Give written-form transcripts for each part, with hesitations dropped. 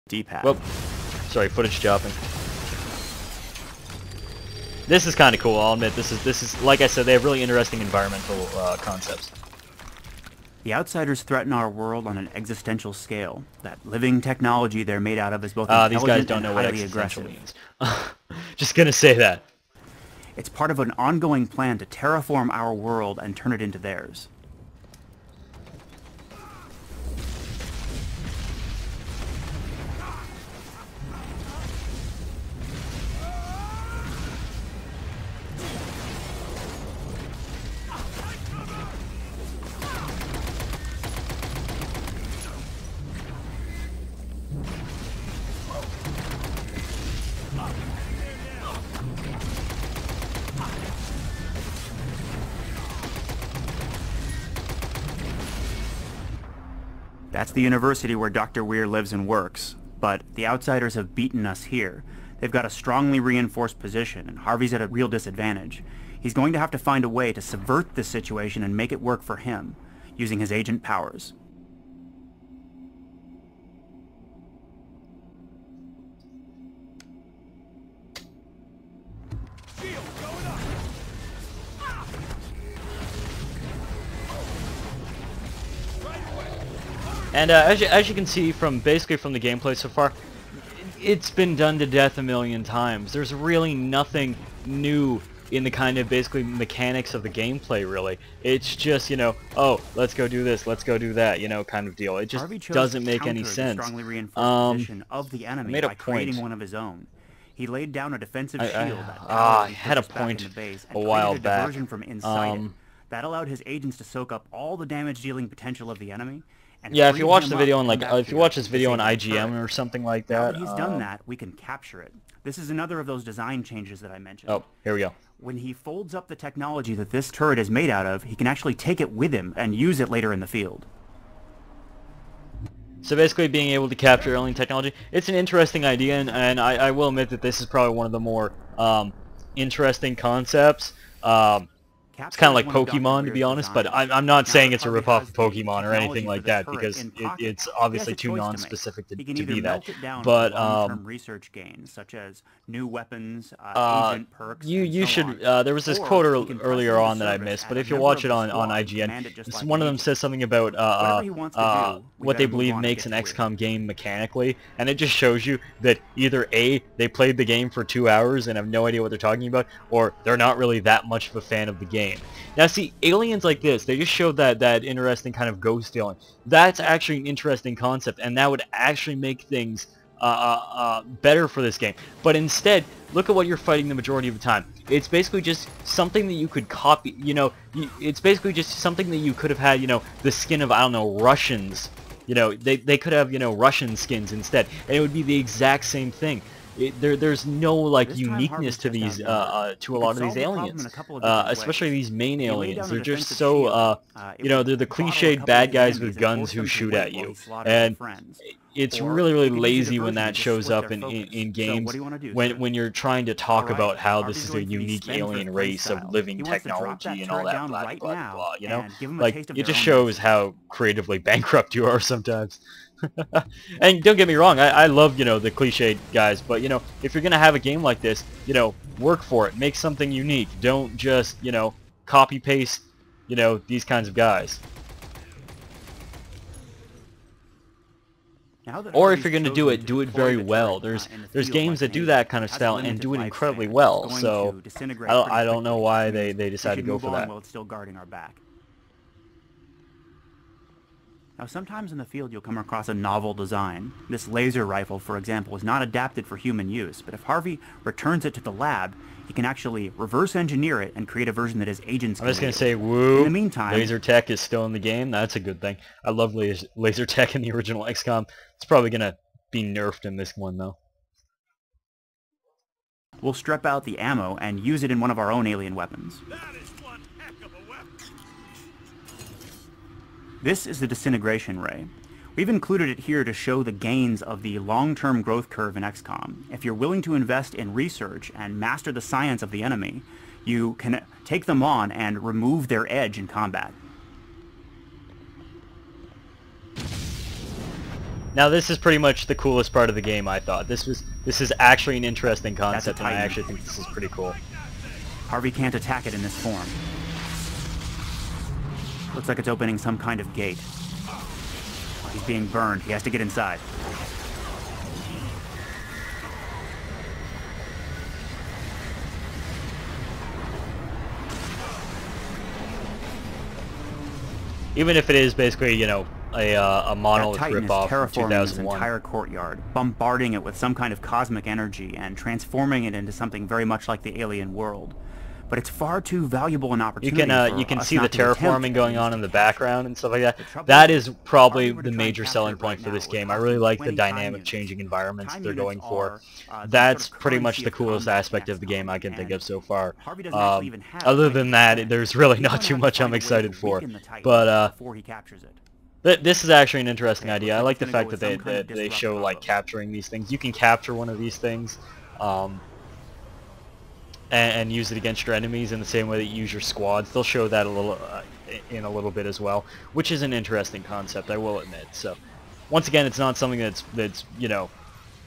D-pad. Whoop. Sorry, footage chopping. This is kind of cool, I'll admit. This is like I said, they have really interesting environmental concepts. The outsiders threaten our world on an existential scale. That living technology they're made out of is both These guys intelligent don't and know what highly existential aggressive. means. Just gonna say that. It's part of an ongoing plan to terraform our world and turn it into theirs. That's the university where Dr. Weir lives and works, but the outsiders have beaten us here. They've got a strongly reinforced position, and Harvey's at a real disadvantage. He's going to have to find a way to subvert this situation and make it work for him, using his agent powers. And as you can see from basically from the gameplay so far, it's been done to death a million times. There's really nothing new in the kind of basically mechanics of the gameplay, really. It's just, you know, oh, let's go do this, let's go do that, you know, kind of deal. It just doesn't make any sense. Strongly reinforced position of the enemy made a by point. creating one of his own. He laid down a defensive shield that I had a point a while back. Diversion from inside it. That allowed his agents to soak up all the damage-dealing potential of the enemy. And yeah, if you watch him the up video and on come like back if you here watch this to video on disable the IGM turret. or something like Now that. that he's done that, we can capture it. This is another of those design changes that I mentioned. Oh, here we go. When he folds up the technology that this turret is made out of, he can actually take it with him and use it later in the field. So basically being able to capture alien technology, it's an interesting idea, and I will admit that this is probably one of the more interesting concepts. It's kind of like Pokemon, to be honest, but I'm not saying it's a ripoff of Pokemon or anything like that, because it's obviously too non-specific to be that. But research gains, such as new weapons, agent perks, you should. There was this quote earlier on that I missed, but if you watch it on IGN, one of them says something about what they believe makes an XCOM game mechanically, and it just shows you that either A, they played the game for 2 hours and have no idea what they're talking about, or they're not really that much of a fan of the game. Now see, aliens like this, they just showed that interesting kind of ghost alien. That's actually an interesting concept, and that would actually make things better for this game. But instead, look at what you're fighting the majority of the time. It's basically just something that you could copy, you know, it's basically just something that you could have had, you know, the skin of, I don't know, Russians. You know, they could have, you know, Russian skins instead, and it would be the exact same thing. There's no like uniqueness to these to a lot of these aliens, especially these main aliens. They're just so you know, they're the cliched bad guys with guns who shoot at you, and it's really lazy when that shows up in games when you're trying to talk about how this is a unique alien race of living technology and all that blah blah blah. You know, like it just shows how creatively bankrupt you are sometimes. And don't get me wrong, I love, you know, the cliched guys, but, you know, if you're gonna have a game like this, you know, work for it, make something unique. Don't just, you know, copy paste, you know, these kinds of guys. Or if you're gonna do it very well. There's games that do that kind of style and do it incredibly well. So I don't know why they decided to go for that. While it's still guarding our back. Now, sometimes in the field you'll come across a novel design. This laser rifle, for example, is not adapted for human use, but if Harvey returns it to the lab, he can actually reverse engineer it and create a version that his agents can I'm just going use. to say, woo, in the meantime, laser tech is still in the game. That's a good thing. I love laser tech in the original XCOM. It's probably going to be nerfed in this one, though. We'll strip out the ammo and use it in one of our own alien weapons. This is the disintegration ray. We've included it here to show the gains of the long-term growth curve in XCOM. If you're willing to invest in research and master the science of the enemy, you can take them on and remove their edge in combat. Now this is pretty much the coolest part of the game, I thought. This is actually an interesting concept, and I actually think this is pretty cool. Harvey can't attack it in this form. Looks like it's opening some kind of gate. He's being burned. He has to get inside. Even if it is basically, you know, a monolith ripoff from 2001. This entire courtyard, bombarding it with some kind of cosmic energy and transforming it into something very much like the alien world. But it's far too valuable an opportunity. You can see the terraforming going on in the background and stuff like that. That is probably the major selling point for this game. I really like the dynamic changing environments that they're going for. That's pretty much the coolest aspect of the game I can think of so far. Other than that, there's really not too much I'm excited for. But this is actually an interesting idea. I like the fact that they show like capturing these things. You can capture one of these things. And use it against your enemies in the same way that you use your squads. They'll show that in a little bit as well, which is an interesting concept, I will admit. So, once again, it's not something that's you know,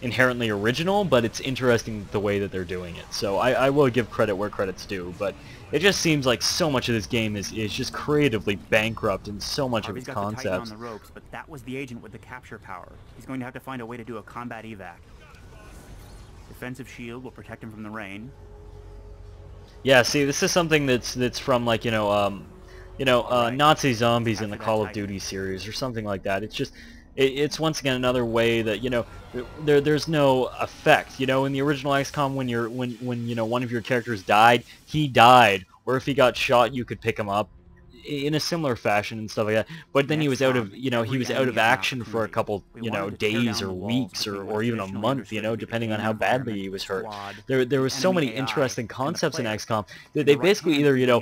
inherently original, but it's interesting the way that they're doing it. So I will give credit where credit's due, but it just seems like so much of this game is just creatively bankrupt in so much of its concepts. Got the Titan on the ropes, but that was the agent with the capture power. He's going to have to find a way to do a combat evac. Defensive shield will protect him from the rain. Yeah, see, this is something that's from like Nazi zombies in the Call of Duty series or something like that. It's just it's once again another way that there's no effect. You know, in the original XCOM, when one of your characters died, he died, or if he got shot, you could pick him up in a similar fashion and stuff like that. But then he was out of action for a couple days or weeks or even a month, depending on how badly he was hurt. There was so many interesting concepts in XCOM that they basically either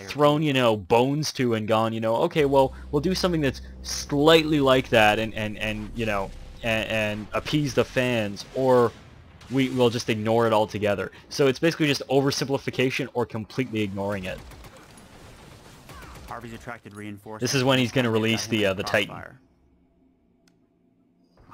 thrown bones to and gone, okay, well, we'll do something that's slightly like that and appease the fans, or we'll just ignore it altogether. So it's basically just oversimplification or completely ignoring it. Harvey's attracted reinforcements. This is when he's going to release the Titan.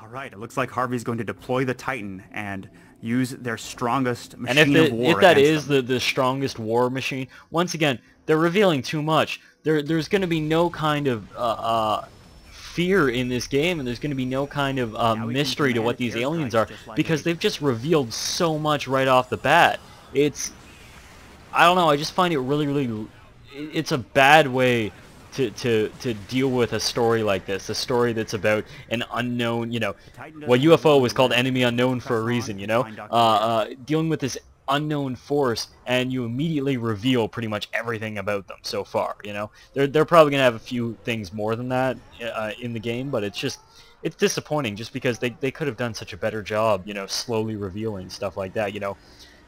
All right, it looks like Harvey's going to deploy the Titan and use their strongest machine of war. If that is the strongest war machine, once again, they're revealing too much. There's going to be no kind of fear in this game, and there's going to be no kind of mystery to what these aliens are, because they've just revealed so much right off the bat. I don't know, I just find it really it's a bad way to deal with a story like this, a story that's about an unknown, well, UFO was called Enemy Unknown for a reason, dealing with this unknown force, and you immediately reveal pretty much everything about them so far, They're probably going to have a few things more than that in the game, but it's disappointing just because they could have done such a better job, slowly revealing stuff like that,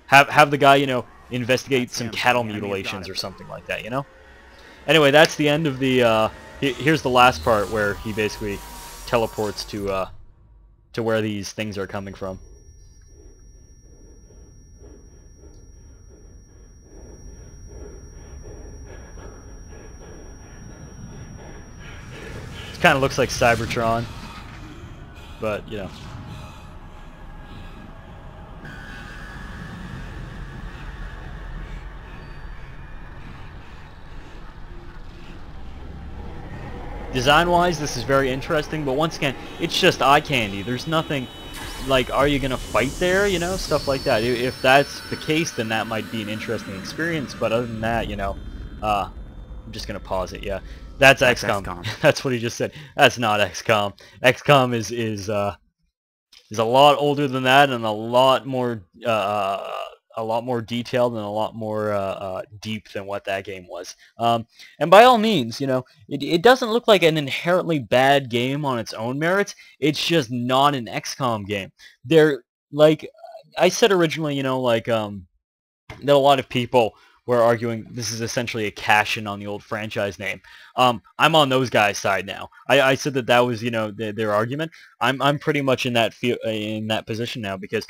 Have the guy, investigate some cattle mutilations or something like that, Anyway, that's the end of the, here's the last part where he basically teleports to where these things are coming from. It kind of looks like Cybertron, but, Design-wise, this is very interesting, but once again, it's just eye candy. There's nothing like, are you going to fight there, stuff like that. If that's the case, then that might be an interesting experience, but other than that, I'm just going to pause it, yeah. That's XCOM. That's what he just said. That's not XCOM. XCOM is a lot older than that, and a lot more detailed and a lot more deep than what that game was. And by all means, it doesn't look like an inherently bad game on its own merits. It's just not an XCOM game. They're, like I said originally, that a lot of people were arguing this is essentially a cash-in on the old franchise name. I'm on those guys' side now. I said that was, their argument. I'm pretty much in that position now, because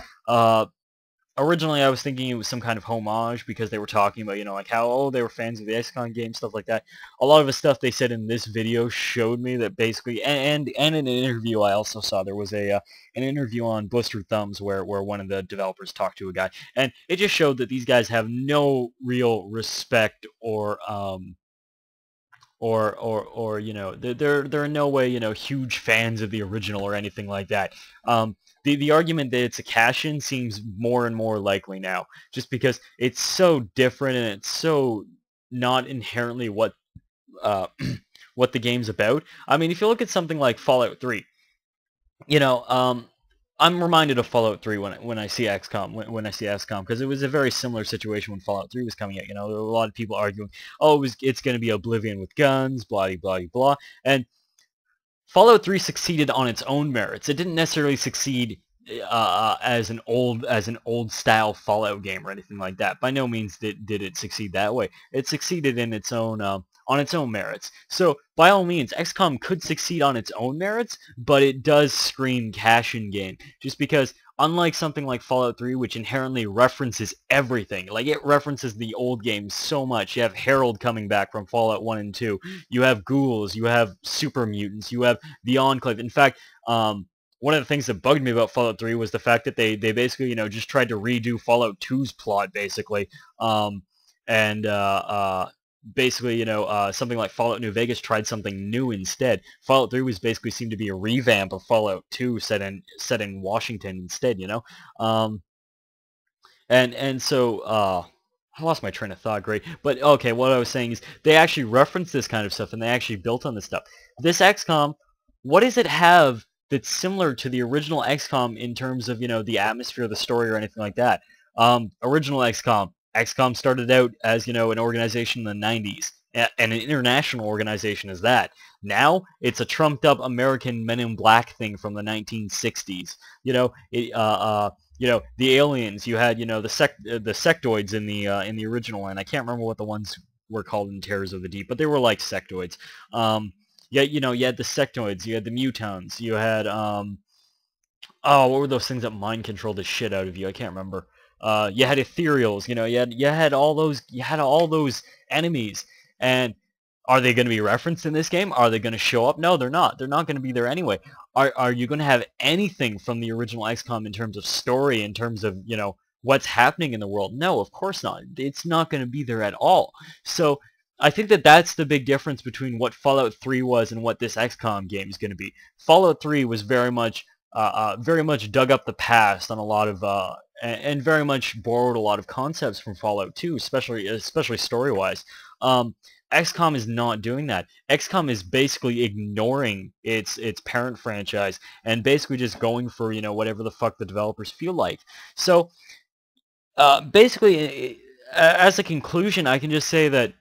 Originally, I was thinking it was some kind of homage because they were talking about, like how, oh, they were fans of the XCOM game, stuff like that. A lot of the stuff they said in this video showed me that basically, and in an interview I also saw, there was an interview on Blistered Thumbs where one of the developers talked to a guy, and it just showed that these guys have no real respect or they're in no way huge fans of the original or anything like that. The argument that it's a cash-in seems more and more likely now, just because it's so different and it's so not inherently what what the game's about. I mean, if you look at something like Fallout 3, I'm reminded of Fallout 3 when I see XCOM, when I see XCOM, because it was a very similar situation when Fallout 3 was coming out. There were a lot of people arguing, oh, it's going to be Oblivion with guns, blah, blah, blah, and Fallout 3 succeeded on its own merits. It didn't necessarily succeed as an old style Fallout game or anything like that. By no means did it succeed that way. It succeeded in its own on its own merits. So by all means, XCOM could succeed on its own merits, but it does scream cash-in game, just because unlike something like Fallout 3, which inherently references everything, like it references the old games so much. You have Harold coming back from Fallout 1 and 2. You have ghouls. You have super mutants. You have the Enclave. In fact, one of the things that bugged me about Fallout 3 was the fact that they basically, just tried to redo Fallout 2's plot, basically. Basically, something like Fallout New Vegas tried something new instead. Fallout 3 was basically seemed to be a revamp of Fallout 2 set in Washington instead, So I lost my train of thought, great. But okay, what I was saying is they actually referenced this kind of stuff and they actually built on this stuff. This XCOM, what does it have that's similar to the original XCOM in terms of, the atmosphere, the story, or anything like that? Original XCOM started out as, an organization in the 90s, and an international organization is that. Now, it's a trumped-up American Men in Black thing from the 1960s. The aliens, you had, the sectoids in the original, and I can't remember what the ones were called in Terrors of the Deep, but they were like sectoids. Yeah, you had the sectoids, you had the mutons, you had, what were those things that mind controlled the shit out of you? I can't remember. You had ethereals, you had all those enemies, and are they going to be referenced in this game? Are they going to show up? No, they're not. They're not going to be there anyway. Are you going to have anything from the original XCOM in terms of story, in terms of, what's happening in the world? No, of course not. It's not going to be there at all. So I think that that's the big difference between what Fallout 3 was and what this XCOM game is going to be. Fallout 3 was very much dug up the past on a lot of, and very much borrowed a lot of concepts from Fallout 2, especially story-wise. XCOM is not doing that. XCOM is basically ignoring its parent franchise and basically just going for, whatever the fuck the developers feel like. So, basically, as a conclusion, I can just say that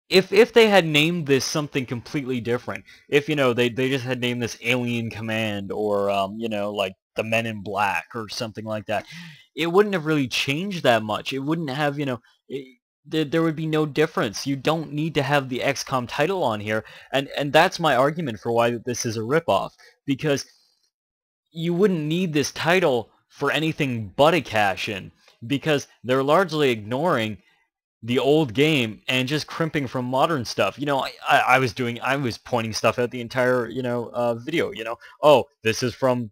if they had named this something completely different, if, they just had named this Alien Command or, like the Men in Black or something like that, it wouldn't have really changed that much. It wouldn't have, there would be no difference. You don't need to have the XCOM title on here, and that's my argument for why this is a ripoff, because you wouldn't need this title for anything but a cash-in, because they're largely ignoring the old game and just crimping from modern stuff. I was pointing stuff out the entire, video, oh, this is from,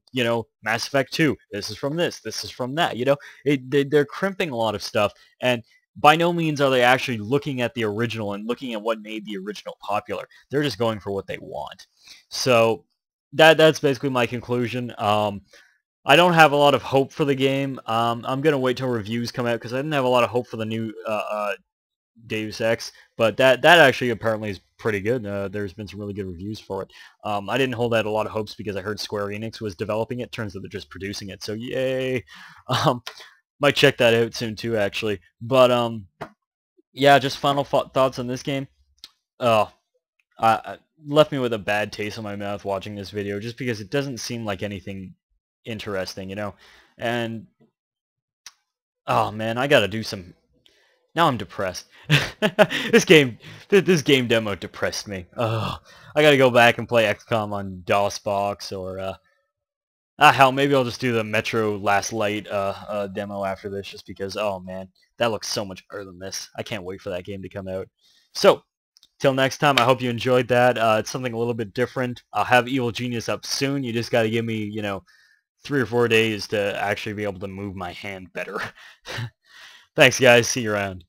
Mass Effect 2, this is from this is from that, they're crimping a lot of stuff, and by no means are they actually looking at the original and looking at what made the original popular. They're just going for what they want. So that's basically my conclusion. I don't have a lot of hope for the game. I'm going to wait till reviews come out, because I didn't have a lot of hope for the new Deus Ex, but that actually apparently is pretty good. There's been some really good reviews for it. I didn't hold out a lot of hopes because I heard Square Enix was developing it. Turns out they're just producing it, so yay. Might check that out soon too, actually. But yeah, just final thoughts on this game. I left me with a bad taste in my mouth watching this video, just because it doesn't seem like anything interesting, And oh man, I gotta do some. Now I'm depressed. This game demo depressed me. Oh, I gotta go back and play XCOM on DOSBox, or Hell, maybe I'll just do the Metro Last Light demo after this, just because, oh man, that looks so much better than this. I can't wait for that game to come out. So, till next time, I hope you enjoyed that. It's something a little bit different. I'll have Evil Genius up soon. You just got to give me, 3 or 4 days to actually be able to move my hand better. Thanks, guys. See you around.